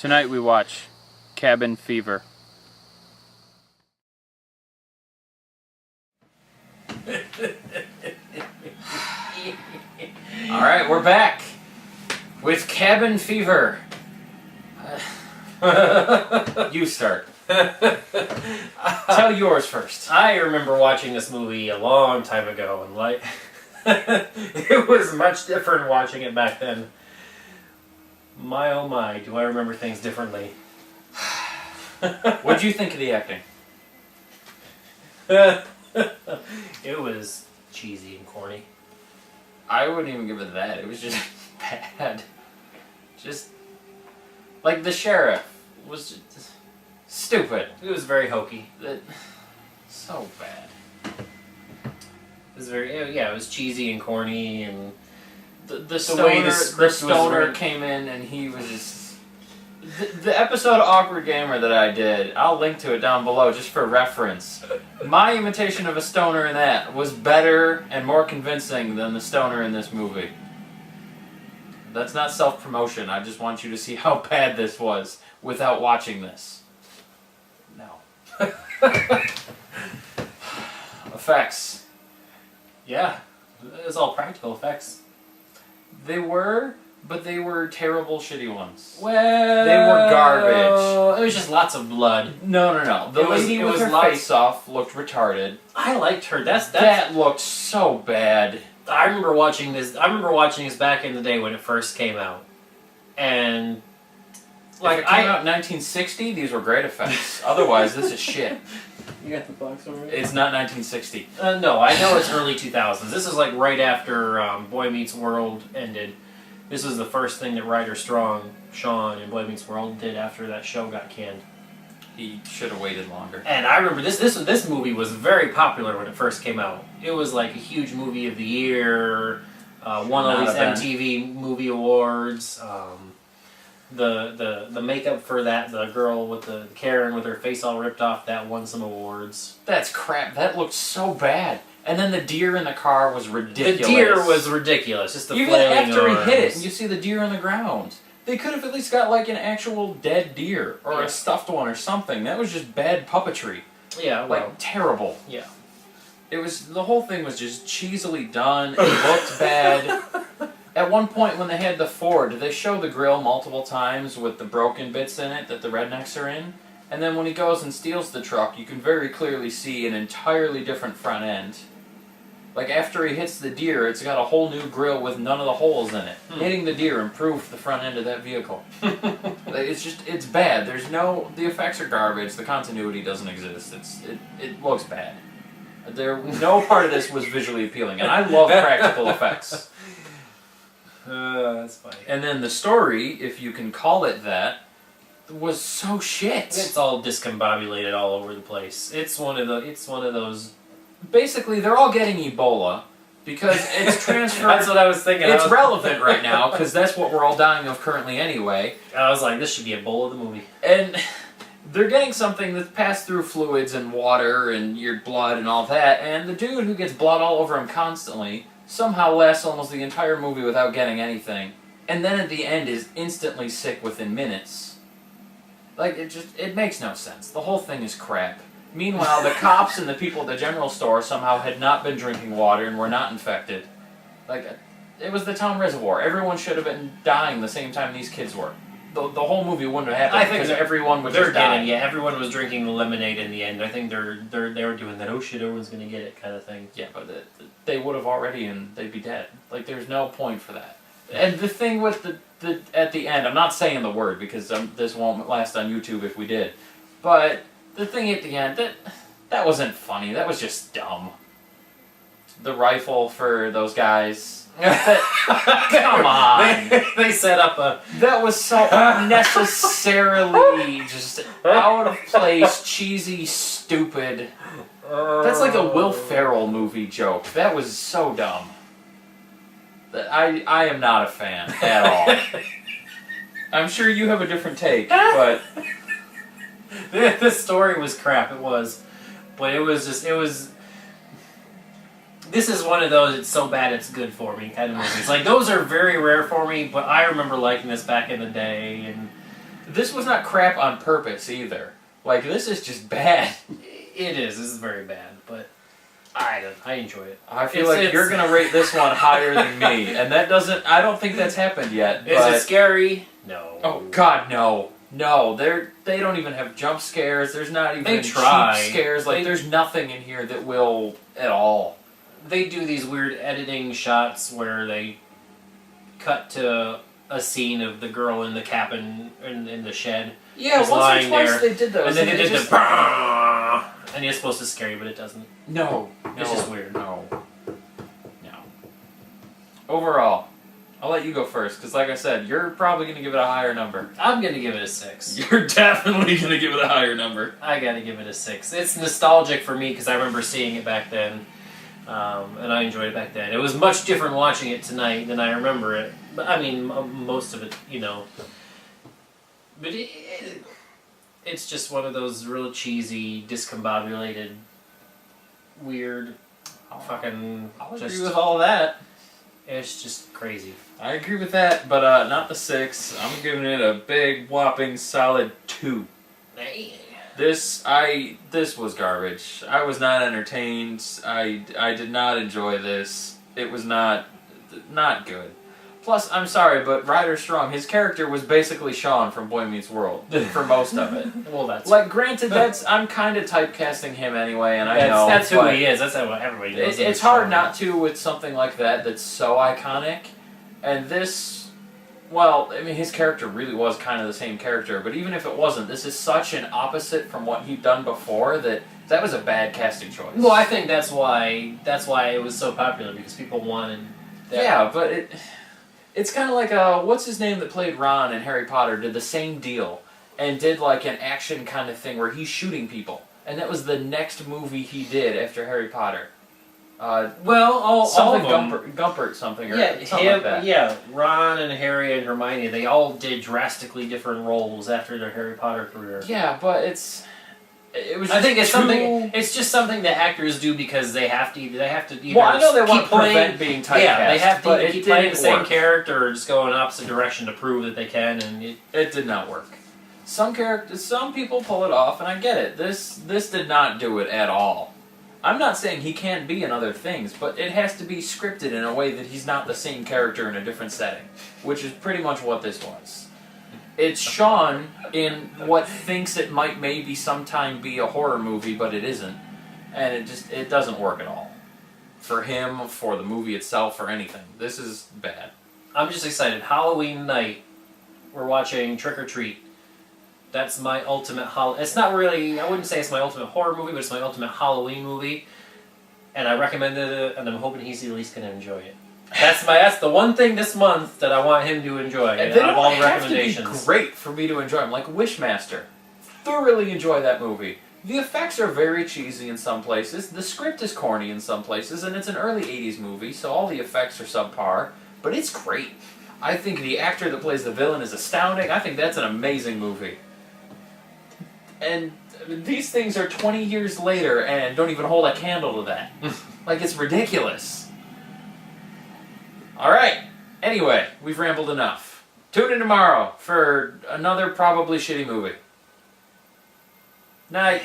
Tonight we watch Cabin Fever. Alright, we're back with Cabin Fever. You start. Tell yours first. I remember watching this movie a long time ago, and like, it was much different watching it back then. My oh my, do I remember things differently. What'd you think of the acting? It was cheesy and corny. I wouldn't even give it that. It was just bad. Just like the sheriff was just stupid. It was very hokey. So bad. It was very, yeah, it was cheesy and corny, and the stoner came in and he was just... The episode of Awkward Gamer that I did, I'll link to it down below just for reference. My imitation of a stoner in that was better and more convincing than the stoner in this movie. That's not self-promotion. I just want you to see how bad this was without watching this. No. Effects. yeah, it was all practical effects. They were, but they were terrible, shitty ones. Well, they were garbage. It was just lots of blood. No. The lady with her face off looked retarded. I liked her. That looked so bad. I remember watching this. I remember watching this back in the day when it first came out, and like it came out in 1960. These were great effects. Otherwise, this is shit. You got the box over there? It's not 1960. No, I know it's early 2000s. This is like right after Boy Meets World ended. This was the first thing that Ryder Strong, Sean, in Boy Meets World did after that show got canned. He should have waited longer. And I remember this movie was very popular when it first came out. It was like a huge movie of the year, won all these MTV Movie Awards. The makeup for that, the girl with the Karen with her face all ripped off, that won some awards. That's crap. That looked so bad. And then the deer in the car was ridiculous. The deer was ridiculous. Just the even flailing after arms. He hit it, and you see the deer on the ground. They could have at least got like an actual dead deer or a stuffed one or something. That was just bad puppetry. Yeah, well, like terrible. Yeah. It was, the whole thing was just cheesily done. It looked bad. At one point when they had the Ford, they show the grill multiple times with the broken bits in it that the rednecks are in. And then when he goes and steals the truck, you can very clearly see an entirely different front end. Like after he hits the deer, it's got a whole new grill with none of the holes in it. Hitting the deer improved the front end of that vehicle. It's bad. The effects are garbage. The continuity doesn't exist. It looks bad. No part of this was visually appealing, and I love practical effects. That's funny. And then the story, if you can call it that, was so shit. It's all discombobulated all over the place. It's one of those. Basically, they're all getting Ebola because it's transferred. That's what I was thinking. It's relevant right now because that's what we're all dying of currently anyway. I was like, this should be Ebola the movie. And they're getting something that's passed through fluids and water and your blood and all that, and the dude who gets blood all over him constantly somehow lasts almost the entire movie without getting anything, and then at the end is instantly sick within minutes. Like, it makes no sense. The whole thing is crap. Meanwhile, the cops and the people at the general store somehow had not been drinking water and were not infected. Like, it was the town reservoir. Everyone should have been dying the same time these kids were. The whole movie wouldn't have happened because everyone would just die. Yeah, everyone was drinking the lemonade in the end. I think they were doing that, oh shit, everyone's gonna get it kind of thing. Yeah, but they would have already and they'd be dead. Like, there's no point for that. And the thing with the at the end, I'm not saying the word because this won't last on YouTube if we did, but the thing at the end, that wasn't funny. That was just dumb. The rifle for those guys. Come on. They set up a... That was so unnecessarily just out of place, cheesy, stupid. That's like a Will Ferrell movie joke. That was so dumb. I am not a fan at all. I'm sure you have a different take, but... The story was crap, it was. But it was... This is one of those, it's so bad it's good for me kind of movies. Like, those are very rare for me, but I remember liking this back in the day, and this was not crap on purpose either. Like, this is just bad. It is. This is very bad, but I enjoy it. I feel like you're gonna rate this one higher than me, and that doesn't. I don't think that's happened yet. Is it scary? No. Oh God, no, no. They don't even have jump scares. There's not even They cheap try. scares. Like, there's nothing in here that will at all. They do these weird editing shots where they cut to a scene of the girl in the cabin in the shed. Yeah, Just once lying or twice there. they did those. And then they it did just, the and it's supposed to scare you, but it doesn't. No, It's just weird. No. Overall, I'll let you go first, because like I said, you're probably going to give it a higher number. I'm gonna give it a 6. You're definitely going to give it a higher number. I gotta give it a 6. It's nostalgic for me because I remember seeing it back then, and I enjoyed it back then. It was much different watching it tonight than I remember it. But I mean, most of it, you know. But it's just one of those real cheesy, discombobulated, weird, fucking. I'll just, agree with all that. It's just crazy. I agree with that, but not the 6. I'm giving it a big, whopping, solid 2. This was garbage. I was not entertained. I did not enjoy this. It was not good. Plus, I'm sorry, but Ryder Strong, his character was basically Sean from Boy Meets World for most of it. Well, that's like, granted, I'm kind of typecasting him anyway, and I know that's who he is. That's what everybody knows. It's hard not to with something like that that's so iconic. And this, well, I mean, his character really was kind of the same character, but even if it wasn't, this is such an opposite from what he'd done before that was a bad casting choice. Well, I think that's why it was so popular, because people wanted that. Yeah, but it's kind of like, what's his name that played Ron in Harry Potter did the same deal and did like an action kind of thing where he's shooting people. And that was the next movie he did after Harry Potter. All of them. Gumpert something or Yeah, something like that. Yeah, Ron and Harry and Hermione, they all did drastically different roles after their Harry Potter career. Yeah, but it was. I think it's too... something. It's just something that actors do because they have to. They have to either. Well, I know they want keep to prevent being typecast. Yeah, they have to either keep playing the same work. character or just go in the opposite direction to prove that they can, and it did not work. Some people pull it off, and I get it. This did not do it at all. I'm not saying he can't be in other things, but it has to be scripted in a way that he's not the same character in a different setting, which is pretty much what this was. It's Sean in what thinks it might maybe sometime be a horror movie, but it isn't. And it doesn't work at all. For him, for the movie itself, for anything. This is bad. I'm just excited. Halloween night, we're watching Trick or Treat. That's my ultimate It's not really, I wouldn't say it's my ultimate horror movie, but it's my ultimate Halloween movie. And I recommended it, and I'm hoping he's at least going to enjoy it. That's the one thing this month that I want him to enjoy. And they out of don't all the have recommendations. to be great for me to enjoy them. Like Wishmaster. Thoroughly enjoy that movie. The effects are very cheesy in some places. The script is corny in some places, and it's an early 80s movie, so all the effects are subpar. But it's great. I think the actor that plays the villain is astounding. I think that's an amazing movie. And these things are 20 years later and don't even hold a candle to that. Like, it's ridiculous. Alright. Anyway, we've rambled enough. Tune in tomorrow for another probably shitty movie. Night.